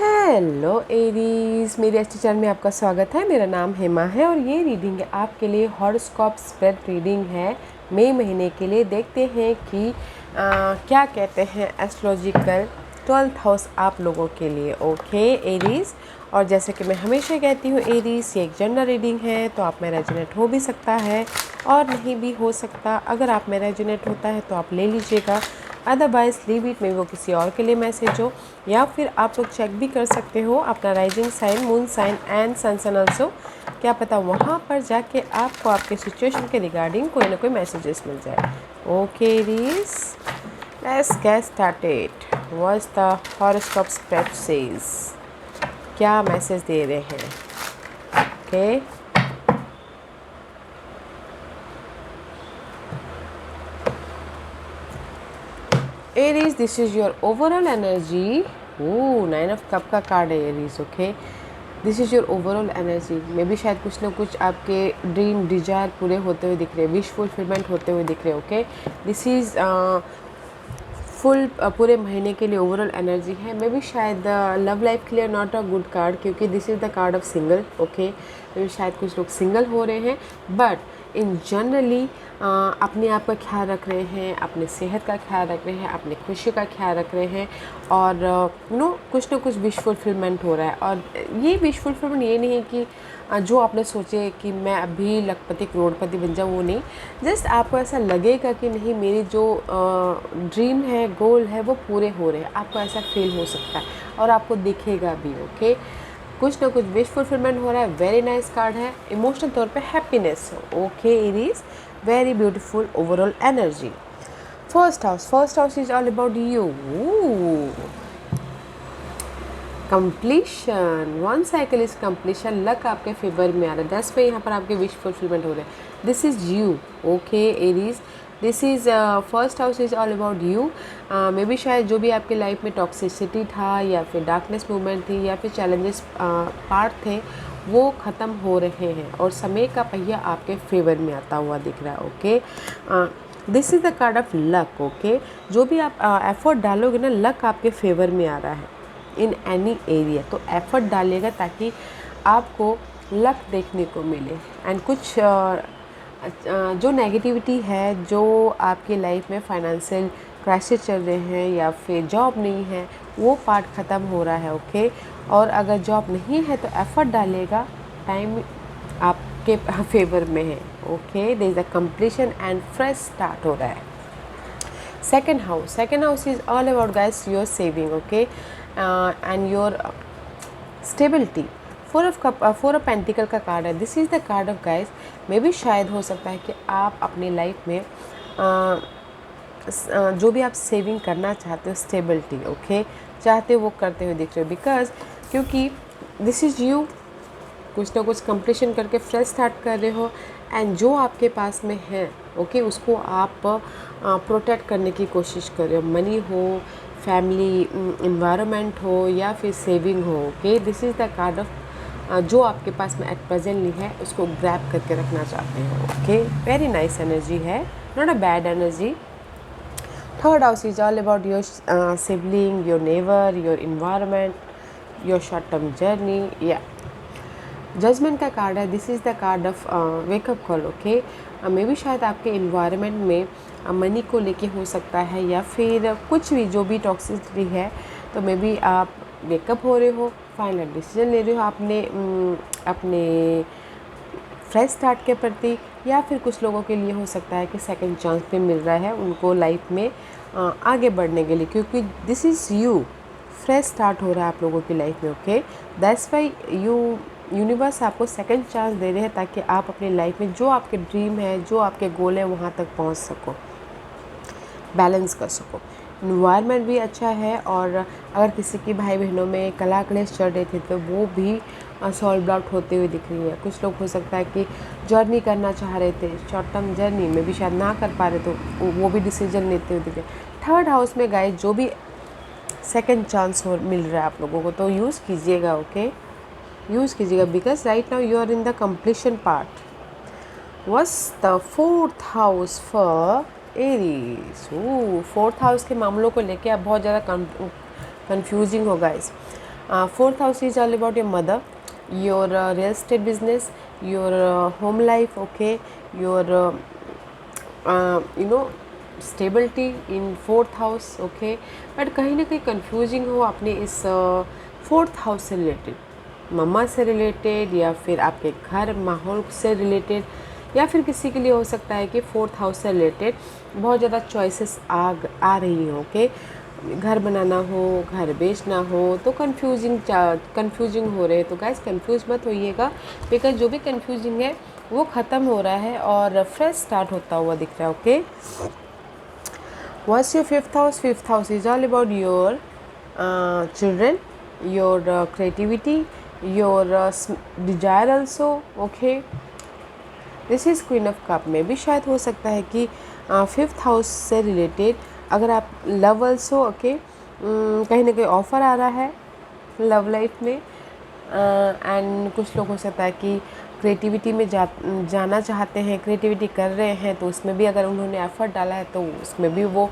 Hello Aries, मेरे astro channel में आपका स्वागत है। मेरा नाम हेमा है और ये रीडिंग है आपके लिए हॉरोस्कोप स्प्रेड रीडिंग है मई महीने के लिए। देखते हैं कि क्या कहते हैं एस्ट्रोलॉजिकल 12th हाउस आप लोगों के लिए। ओके एरीज, और जैसे कि मैं हमेशा कहती हूँ एरीज, ये एक जनरल रीडिंग है तो आप में रेजोनेट हो भी सकता है और नहीं भी हो सकता। अगर आप में रेजोनेट होता है तो आप ले लीजिएगा, अदरवाइज लीव इट, में वो किसी और के लिए मैसेज हो। या फिर आप लोग चेक भी कर सकते हो अपना rising sign, moon sign and sun sign also. क्या पता वहाँ पर जाके आपको आपके सिचुएशन के रिगार्डिंग कोई ना कोई मैसेजेस मिल जाए। Okay Aries, let's get started. What's the horoscope spread says, क्या मैसेज दे रहे हैं। Okay Aries, this is your overall energy. Oh, 9 of cup का कार्ड है Aries. Okay, this is your overall energy. Maybe शायद कुछ ना कुछ आपके ड्रीम डिजायर पूरे होते हुए दिख रहे हैं, विश फुलफिलमेंट होते हुए दिख रहे हैं। ओके, दिस इज़ फुल पूरे महीने के लिए ओवरऑल एनर्जी है। मे भी शायद लव लाइफ के लिए नॉट अ गुड कार्ड, क्योंकि this is the card of single. Okay, maybe शायद कुछ लोग सिंगल हो रहे हैं, बट इन जनरली अपने आप का ख्याल रख रहे हैं, अपने सेहत का ख्याल रख रहे हैं, अपने खुशी का ख्याल रख रहे हैं और कुछ ना कुछ विश फुलफिलमेंट हो रहा है। और ये विश फुलफिलमेंट ये नहीं है कि जो आपने सोचे कि मैं अभी लखपति करोड़पति बन जाऊँ, वो नहीं। जस्ट आपको ऐसा लगेगा कि नहीं, मेरी जो ड्रीम है, गोल है, वो पूरे हो रहे हैं। आपको ऐसा फील हो सकता है और आपको दिखेगा भी। ओके, कुछ ना कुछ विश फुलफिलमेंट हो रहा है। वेरी नाइस कार्ड है, इमोशनल तौर पे हैप्पीनेस हो। Okay Aries, very beautiful overall energy. First house is all about you. Completion, one cycle is completion. Luck आपके फेवर में आ रहा है, दैट्स व्हाई यहाँ पर आपके विश फुलफिलमेंट हो रहे हैं। This is you. Okay Aries, this is first house is all about you. May be शायद जो भी आपके लाइफ में टॉक्सिसिटी था या फिर डार्कनेस मूवमेंट थी या फिर चैलेंजेस पार्ट थे, वो ख़त्म हो रहे हैं और समय का पहिया आपके फेवर में आता हुआ दिख रहा है। Okay, this is the card of luck. Okay, जो भी आप एफर्ट डालोगे ना, लक आपके फेवर में आ रहा है इन एनी एरिया। तो एफर्ट डालिएगा ताकि आपको लक देखने को मिले। एंड कुछ जो नेगेटिविटी है, जो आपकी लाइफ में फाइनेंशियल क्राइसिस चल रहे हैं या फिर जॉब नहीं है, वो पार्ट ख़त्म हो रहा है। ओके, और अगर जॉब नहीं है तो एफर्ट डालेगा, टाइम आपके फेवर में है। Okay, there is a completion and fresh start हो रहा है। Second house is all about guys your saving. Okay, and your stability. Four of pentacle का कार्ड है। This is the card of guys, maybe शायद हो सकता है कि आप अपनी लाइफ में जो भी आप सेविंग करना चाहते हो, स्टेबिलिटी ओके चाहते हो, वो करते हुए दिख रहे हो। बिकॉज क्योंकि दिस इज़ यू, कुछ ना कुछ कंप्लीशन करके फ्रेश स्टार्ट कर रहे हो। एंड जो आपके पास में है ओके, उसको आप प्रोटेक्ट करने की कोशिश कर रहे हो। मनी हो, फैमिली, इन्वायरमेंट हो या फिर सेविंग हो। Okay, this is the card of जो आपके पास में एट प्रेजेंट नहीं है, उसको ग्रैब करके रखना चाहते हो। ओके, वेरी नाइस एनर्जी है, not a bad energy. Third house is all about your sibling, your neighbour, your environment, your short term journey. या जजमेंट का कार्ड है। This is the card of wake up call. Okay, maybe शायद आपके environment में money को लेके हो सकता है या फिर कुछ भी जो भी टॉक्सिसिटी है, तो मे भी आप वेकअप हो रहे हो, फाइनल डिसीजन ले रहे हो आपने अपने फ्रेश स्टार्ट के प्रति। या फिर कुछ लोगों के लिए हो सकता है कि सेकंड चांस भी मिल रहा है उनको लाइफ में आगे बढ़ने के लिए, क्योंकि this is you, fresh start हो रहा है आप लोगों की लाइफ में। ओके, दैट्स वाई यूनिवर्स आपको सेकंड चांस दे रहे हैं ताकि आप अपनी लाइफ में जो आपके ड्रीम है, जो आपके गोल है, वहाँ तक पहुँच सको, बैलेंस कर सको। इन्वायरमेंट भी अच्छा है। और अगर किसी की भाई बहनों में कला क्लेश चल रहे थे तो वो भी सॉल्व आउट होते हुए दिख रही है। कुछ लोग हो सकता है कि जर्नी करना चाह रहे थे, शॉर्ट टर्म जर्नी में भी शायद ना कर पा रहे, तो वो भी डिसीजन लेते हुए दिख रहे। थर्ड हाउस में गाइस, जो भी सेकंड चांस हो मिल रहा है आप लोगों को, तो यूज़ कीजिएगा। ओके, यूज़ कीजिएगा, because right now you are in the completion part. What's the fourth house for Aries. Fourth house के मामलों को लेके आप बहुत ज़्यादा कंफ्यूजिंग होगा इस fourth house is all about your mother, your real estate business, your home life, okay, your stability in fourth house, okay. But कहीं ना कहीं कंफ्यूजिंग हो अपने इस फोर्थ हाउस से रिलेटेड, मम्मा से रिलेटेड, या फिर आपके घर माहौल से रिलेटेड, या फिर किसी के लिए हो सकता है कि फोर्थ हाउस से रिलेटेड बहुत ज़्यादा चॉइसेस आ रही हो, ओके। घर बनाना हो, घर बेचना हो, तो कंफ्यूजिंग हो रहे हैं। तो गाइस कंफ्यूज मत होइएगा, बिकॉज जो भी कंफ्यूजिंग है वो ख़त्म हो रहा है और फ्रेश स्टार्ट होता हुआ दिख रहा है, okay. What's your fifth house? Fifth house is all about your children, your creativity, your desire also, okay. This is queen of cup में भी शायद हो सकता है कि फिफ्थ हाउस से रिलेटेड अगर आप लव ऑल्सो, ओके, कहीं ना कहीं ऑफ़र आ रहा है लव लाइफ में। एंड कुछ लोग हो सकता है कि क्रिएटिविटी में जाना चाहते हैं, क्रिएटिविटी कर रहे हैं, तो उसमें भी अगर उन्होंने एफर्ट डाला है तो उसमें भी वो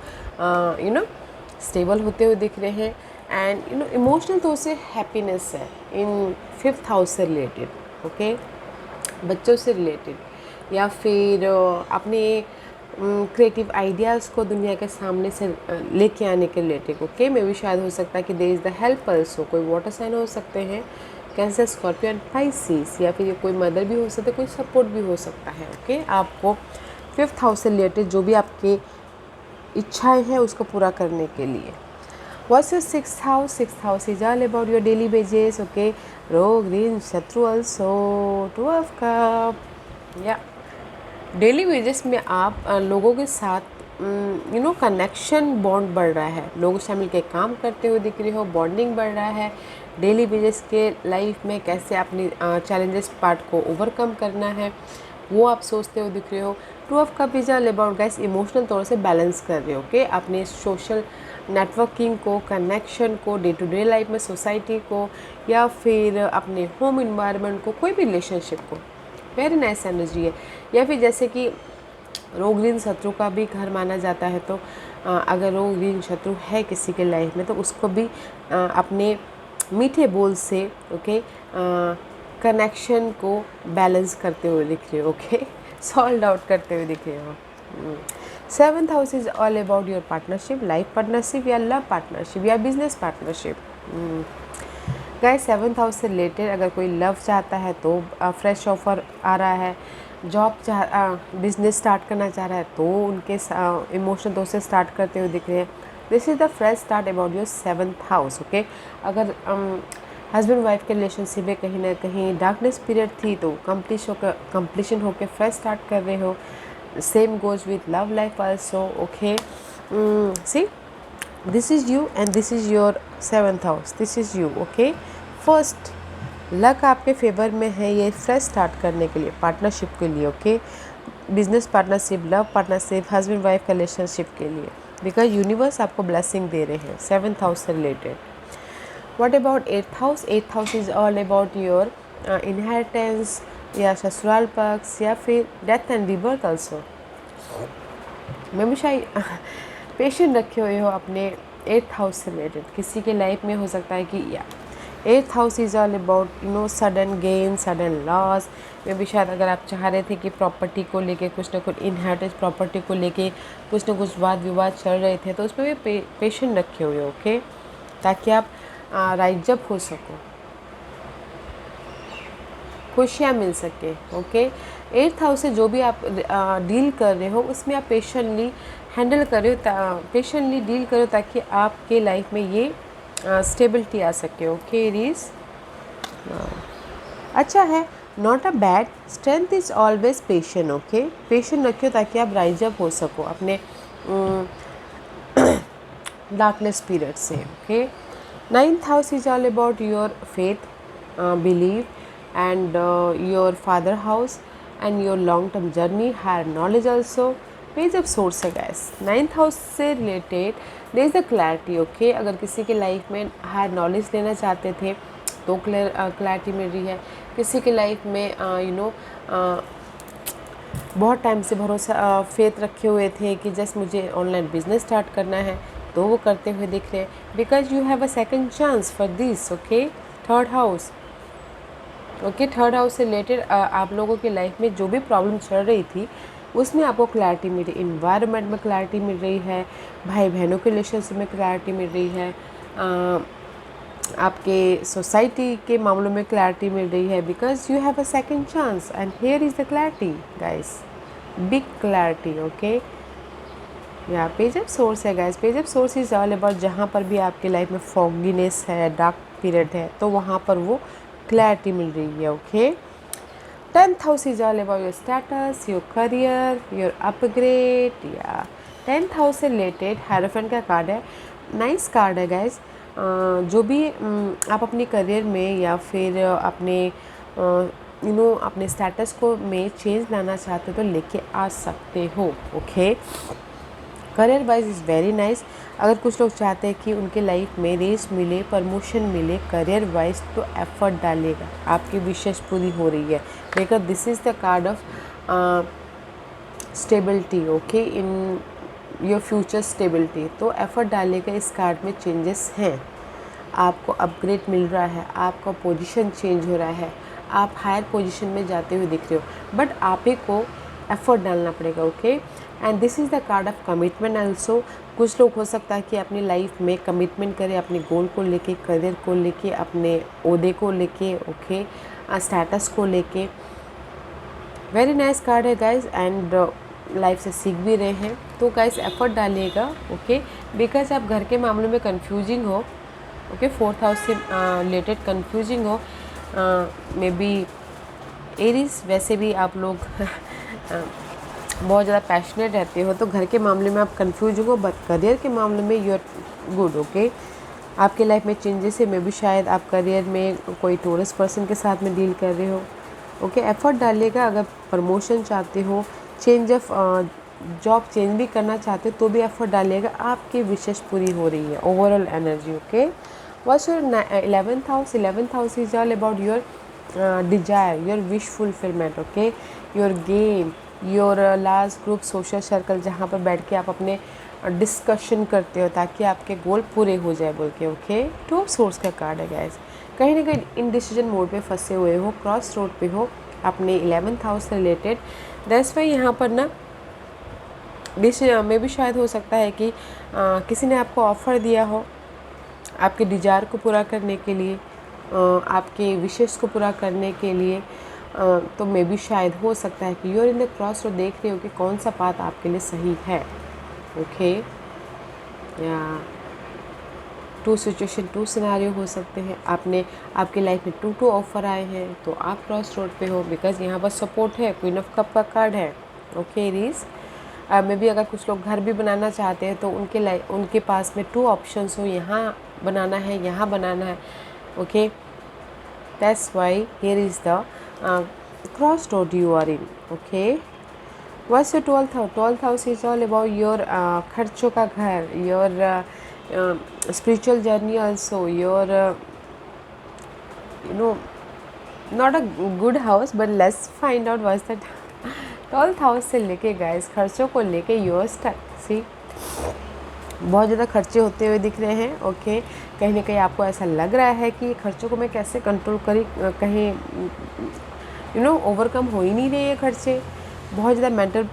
स्टेबल होते हुए दिख रहे हैं। एंड इमोशनल तो उससे हैप्पीनेस है इन फिफ्थ हाउस से रिलेटेड, ओके, बच्चों से रिलेटेड, या फिर अपने क्रिएटिव आइडियाज़ को दुनिया के सामने से लेके आने के रिलेटेड, ओके। में भी शायद हो सकता है कि there is the help also, कोई वाटर साइन हो सकते हैं, कैंसर, स्कॉर्पियो एंड पाइसिस, या फिर ये कोई मदर भी हो सकते, कोई सपोर्ट भी हो सकता है, ओके। आपको फिफ्थ हाउस से रिलेटेड जो भी आपके इच्छाएं हैं उसको पूरा करने के लिए। What's your sixth house? Sixth house is all about your daily basis, okay. रोग, ऋण, शत्रु also, two of cup, या डेली बेसिस में आप लोगों के साथ कनेक्शन बॉन्ड बढ़ रहा है, लोगों से मिलकर काम करते हुए दिख रही हो, बॉन्डिंग बढ़ रहा है। डेली बेसिस के लाइफ में कैसे अपनी चैलेंजेस पार्ट को ओवरकम करना है वो आप सोचते हुए दिख रहे हो। Two of cup is all about guys emotional तौर से बैलेंस कर रहे हो, ओके, अपने सोशल नेटवर्किंग को, कनेक्शन को, डे टू डे लाइफ में सोसाइटी को, या फिर अपने होम इन्वायरमेंट को, कोई भी रिलेशनशिप को। वेरी नाइस एनर्जी है। या फिर जैसे कि रोग, ऋण, शत्रु का भी घर माना जाता है, तो अगर रोग, ऋण, शत्रु है किसी के लाइफ में तो उसको भी अपने मीठे बोल से, ओके, कनेक्शन को बैलेंस करते हुए दिख रहे हो, ओके, सॉल्व आउट करते हुए दिख रहे हो। Seventh house is all about your partnership, life partnership या लव पार्टनरशिप या business partnership. Guys seventh house से रिलेटेड अगर कोई लव चाहता है तो फ्रेश ऑफर आ रहा है, जॉब बिजनेस स्टार्ट करना चाह रहा है तो उनके इमोशनल दोस्त से स्टार्ट करते हुए दिख रहे हैं। This is the fresh start about your seventh house, okay. अगर हस्बैंड वाइफ के रिलेशनशिप में कहीं ना कहीं डार्कनेस पीरियड थी तो कंप्लीशन होकर फ्रेश स्टार्ट कर रहे हो। Same goes with love life also, okay. See this is you and this is your seventh house, this is you, okay. First luck आपके फेवर में है ये फ्रेश स्टार्ट करने के लिए, पार्टनरशिप के लिए, okay. Business partnership, love partnership, husband wife का रिलेशनशिप के लिए, बिकॉज यूनिवर्स आपको ब्लेसिंग दे रहे हैं सेवन्थ हाउस से related. What about eighth house? Eighth house is all about your inheritance या ससुराल पक्ष या फिर डेथ एंड रिबर्थ ऑल्सो। मैं भी शायद पेशेंट रखे हुए हो अपने एट्थ हाउस से रिलेटेड, किसी के लाइफ में हो सकता है कि या eighth house is all about sudden gain, sudden loss. में भी शायद अगर आप चाह रहे थे कि प्रॉपर्टी को लेके कुछ ना कुछ इनहेरिटेंस प्रॉपर्टी को लेके कुछ ना कुछ वाद विवाद चल रहे थे तो उसमें भी पेशेंट रखे हुए, ओके, ताकि आप राइज अप हो सको, खुशियाँ मिल सके, ओके। एट्थ हाउस से जो भी आप डील कर रहे हो उसमें आप पेशेंटली हैंडल करो, पेशेंटली डील करो ताकि आपके लाइफ में ये स्टेबिलिटी आ सके, ओके। इट इज़ अच्छा है, not a bad, strength is always patient, okay. Patient रखियो ताकि आप राइज अप हो सको अपने डार्कनेस पीरियड से, okay. Ninth house is all about your faith, believe and your father house and your long term journey, higher knowledge also. Page of source है gas, ninth house से related there is the clarity, okay. अगर किसी के life में higher knowledge लेना चाहते थे तो क्लैरिटी मिल रही है। किसी के लाइफ में बहुत टाइम से भरोसा फेथ रखे हुए थे कि जस्ट मुझे ऑनलाइन बिजनेस स्टार्ट करना है, तो वो करते हुए दिख रहे हैं, because you have a second chance for this. Okay, third house. Okay, third house से रिलेटेड आप लोगों की लाइफ में जो भी प्रॉब्लम चल रही थी उसमें आपको क्लैरिटी मिल रही, इन्वायरमेंट में क्लैरिटी मिल रही है, भाई बहनों के रिलेशनशिप में क्लैरिटी मिल रही है, आपके सोसाइटी के मामलों में क्लैरिटी मिल रही है, because you have a second chance and here is the clarity guys, big clarity. Okay, यहाँ पेज ऑफ सोर्स है guys. Page of source is all about जहाँ पर भी आपके लाइफ में फॉगीनेस है, डार्क पीरियड है, तो वहाँ पर वो क्लैरिटी मिल रही है। Okay, 10th house is all about your status, your career, your upgrade। या 10th house से रिलेटेड हायरोफेंट का कार्ड है, नाइस कार्ड है गाइज। जो भी आप अपनी करियर में या फिर अपने अपने स्टेटस को में चेंज लाना चाहते हो तो लेके आ सकते हो। Okay, career wise is very nice. अगर कुछ लोग चाहते हैं कि उनके लाइफ में रेस मिले, प्रमोशन मिले करियर वाइज, तो एफर्ट डालिएगा, आपकी विशेष पूरी हो रही है, because this is the card of stability. Okay, in your future stability. तो एफर्ट डालिएगा, इस कार्ड में चेंजेस हैं, आपको अपग्रेड मिल रहा है, आपका पोजीशन चेंज हो रहा है, आप हायर पोजीशन में जाते हुए दिख रहे हो, बट आप ही को एफर्ट डालना पड़ेगा। Okay, and this is the card of commitment also. कुछ लोग हो सकता है कि अपनी लाइफ में कमिटमेंट करें, अपने गोल को लेके, करियर को लेके, अपने ओहदे को लेके, ओके, स्टेटस को लेके। वेरी नाइस कार्ड है गाइज, एंड लाइफ से सीख भी रहे हैं, तो गाइज एफर्ट डालिएगा। ओके, बिकॉज आप घर के मामलों में कन्फ्यूजिंग हो। ओके, 4th हाउस से रिलेटेड कन्फ्यूजिंग हो, मे बी एरीज। वैसे भी आप लोग बहुत ज़्यादा पैशनेट रहते हो, तो घर के मामले में आप कन्फ्यूज हो, बट करियर के मामले में यू आर गुड। ओके, आपके लाइफ में चेंजेस है, मे बी शायद आप करियर में कोई टोरस पर्सन के साथ में डील कर रहे हो। ओके, एफर्ट डालिएगा। अगर प्रमोशन चाहते हो, चेंज ऑफ जॉब चेंज भी करना चाहते हो तो भी एफर्ट डालिएगा, आपकी विशेष पूरी हो रही है, overall energy. Okay, what's your 11th house? 11th house is all about your desire, your wish fulfilment. Okay, your game, your large group social circle, जहाँ पर बैठ के आप अपने डिस्कशन करते हो ताकि आपके गोल पूरे हो जाए बोल के। ओके, 2 सोर्स का कार्ड है गाइस। कहीं ना कहीं इनडिसीजन मोड पे फंसे हुए हो, क्रॉस रोड पे हो अपने 11th हाउस से रिलेटेड। दैट्स वाई यहाँ पर ना डिसीजन में भी शायद हो सकता है कि किसी ने आपको ऑफ़र दिया हो आपके डिजायर को पूरा करने के लिए, आपके विशेष को पूरा करने के लिए, तो मे भी शायद हो सकता है कि you're in the cross road, देख रहे हो कि कौन सा पाथ आपके लिए सही है। ओके, या 2 सिचुएशन 2 सिनारियो हो सकते हैं। आपके लाइफ में 2 ऑफर आए हैं तो आप क्रॉस रोड पे हो, बिकॉज यहाँ पर सपोर्ट है, क्वीन ऑफ कप का कार्ड है। ओके रीज, में भी अगर कुछ लोग घर भी बनाना चाहते हैं तो उनके पास में 2 ऑप्शंस हो, यहाँ बनाना है, यहाँ बनाना है। Okay, that's why here is the cross road you are in. Okay, what's your 12th house? 12th house is all about your खर्चों का घर, your spiritual journey also, your not a good house, but let's find out what's that 12th house से लेके guys खर्चों को लेके your stuck. सी, बहुत ज़्यादा खर्चे होते हुए दिख रहे हैं। ओके, कहीं ना कहीं आपको ऐसा लग रहा है कि खर्चों को मैं कैसे कंट्रोल करी, कहीं ओवरकम हो ही नहीं रहे ये खर्चे, बहुत ज़्यादा मेंटल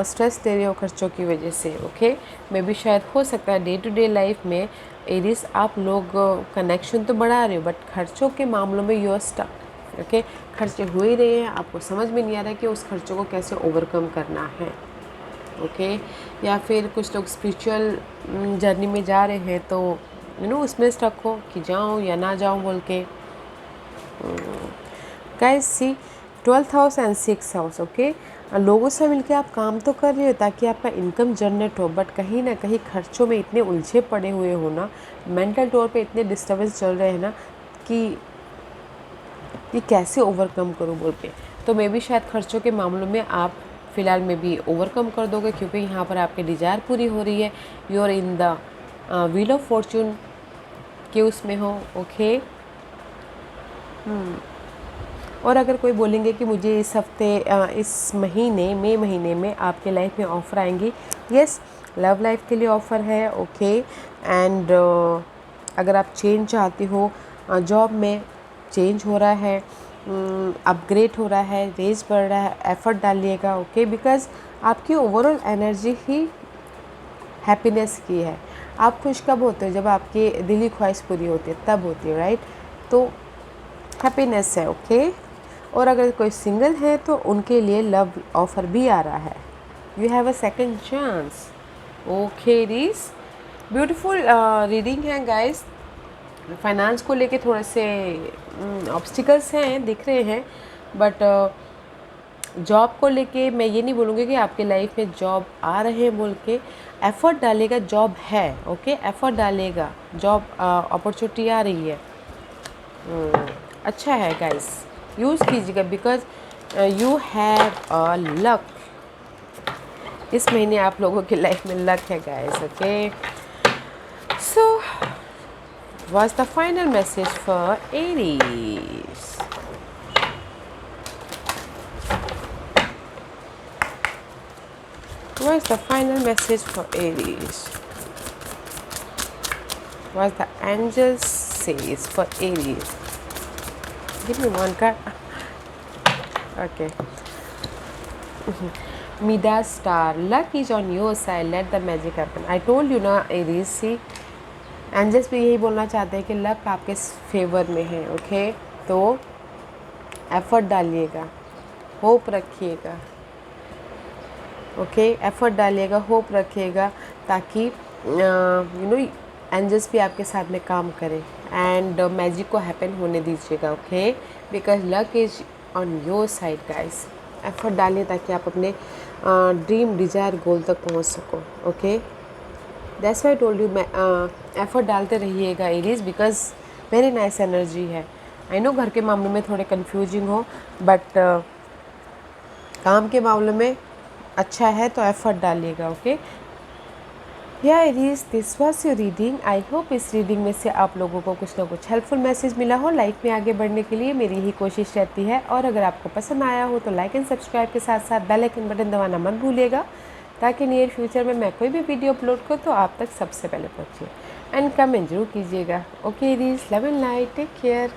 स्ट्रेस दे रहे हो खर्चों की वजह से। ओके, मे भी शायद हो सकता है डे टू डे लाइफ में एरिस आप लोग कनेक्शन तो बढ़ा रहे हो, बट खर्चों के मामलों में यू आर स्टक। ओके, खर्चे हो ही रहे हैं, आपको समझ में नहीं आ रहा है कि उस खर्चों को कैसे ओवरकम करना है। ओके, या फिर कुछ लोग स्पिरिचुअल जर्नी में जा रहे हैं तो उसमें स्टक हो कि जाऊँ या ना जाऊँ बोल के। Guys see, 12th house and 6th house. Okay, लोगों से मिलके आप काम तो कर रहे हो ताकि आपका इनकम जनरेट हो, बट कहीं ना कहीं खर्चों में इतने उलझे पड़े हुए हो ना, मेंटल तौर पे इतने डिस्टर्बेंस चल रहे हैं ना कि ये कैसे ओवरकम करूँ बोल के। तो मे भी शायद खर्चों के मामलों में आप फ़िलहाल में भी ओवरकम कर दोगे, क्योंकि यहाँ पर आपकी डिज़ायर पूरी हो रही है, you are in the wheel of fortune के उसमें हो। ओके, और अगर कोई बोलेंगे कि मुझे इस हफ्ते इस महीने मई महीने में आपके लाइफ में ऑफ़र आएंगी, यस, लव लाइफ के लिए ऑफ़र है, ओके। एंड अगर आप चेंज चाहते हो, जॉब में चेंज हो रहा है, अपग्रेड हो रहा है, रेज बढ़ रहा है, एफर्ट डालिएगा, ओके। बिकॉज आपकी ओवरऑल एनर्जी ही हैप्पीनेस की है। आप खुश कब होते हो? जब आपकी दिली ख्वाहिश पूरी होती है, तब होती है, राइट? तो हैप्पीनेस है, ओके। और अगर कोई सिंगल है तो उनके लिए लव ऑफ़र भी आ रहा है। You have a second chance, okay. Aries beautiful reading है गाइस। फाइनेंस को लेके थोड़े से ऑब्स्टिकल्स हैं, दिख रहे हैं, बट जॉब को लेके मैं ये नहीं बोलूँगी कि आपके लाइफ में जॉब आ रहे हैं बोल के। एफ़र्ट डालेगा, जॉब है, ओके। एफ़र्ट डालेगा, जॉब अपॉर्चुनिटी आ रही है। अच्छा है गाइस, यूज़ कीजिएगा because you have a luck. इस महीने आप लोगों की लाइफ में लक है guys, okay. So what's the final message for Aries? What's the final message for Aries? What the angels says for Aries? Give me one card. Okay. Midas star. Luck is on your side. Let the magic happen. I told you ना Aries, see, angels भी यही बोलना चाहते हैं कि luck आपके favour में है, ओके। तो एफर्ट डालिएगा, होप रखिएगा, ओके। एफर्ट डालिएगा, होप रखिएगा, ताकि यू नो एंजल्स भी आपके साथ में काम करें एंड मैजिक को हैपन होने दीजिएगा, okay. Because luck is on your side guys. Effort डालिए ताकि आप अपने ड्रीम डिज़ायर गोल तक पहुंच सको, okay. That's why told you, मैं एफर्ट डालते रहिएगा Aries, because very nice energy है। आई नो घर के मामले में थोड़े कन्फ्यूजिंग हो, बट काम के मामले में अच्छा है, तो एफर्ट डालिएगा, ओके। या Aries, this was your reading. I hope इस रीडिंग में से आप लोगों को कुछ ना कुछ हेल्पफुल मैसेज मिला हो। लाइफ में आगे बढ़ने के लिए मेरी ही कोशिश रहती है, और अगर आपको पसंद आया हो तो लाइक एंड सब्सक्राइब के साथ साथ बेल आइकन बटन दबाना मत भूलिएगा, ताकि नियर फ्यूचर में मैं कोई भी वीडियो अपलोड करूँ तो आप तक सबसे पहले पहुँचे। एंड कमेंट जरूर कीजिएगा, okay Aries. Love and light, take care.